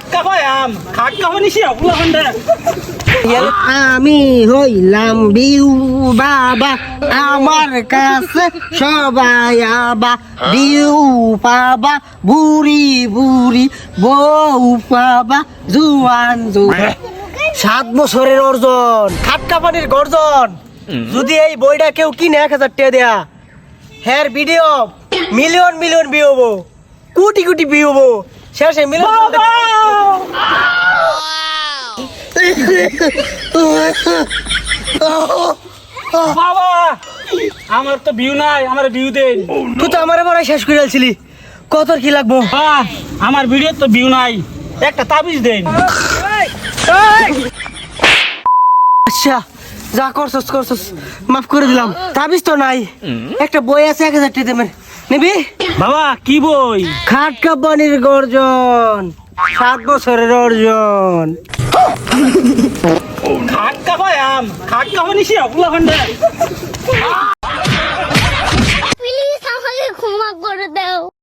খাটকা পায়াম খাটকা হনিছি ওগুলা হন্ডা আমি হইলাম বিউ বাবা আমার কাছে সবাই আবা বিউ পাবা বুড়ি বুড়ি বউ পাবা জুয়ান জুয়ান 7 বছরের অর্জন খাটকা পানির গর্জন যদি এই বইটা কেউ কিনে 1000 টাকা দেয়া হের ভিডিও মিলিয়ন মিলিয়ন ভিউ হবো কোটি কোটি ভিউ হবো শেষে মিলিয়ন বাবা আমার তো ভিউ নাই আমার ভিউ দেন তুই তো আমারে বড় শেষ করে আলছিলি কত কি লাগবো আমার ভিডিও তো ভিউ নাই একটা তাবিজ দেন আচ্ছা যা করছস করছস মাফ করে দিলাম তাবিজ তো নাই একটা বই আছে 1000 টাকা দেবেন নিবি বাবা কি বই খাটকা পানির গর্জন 7 বছরের অর্জন খাটকা পায়াম খাটকা হনিছি ওগুলা হন্ডা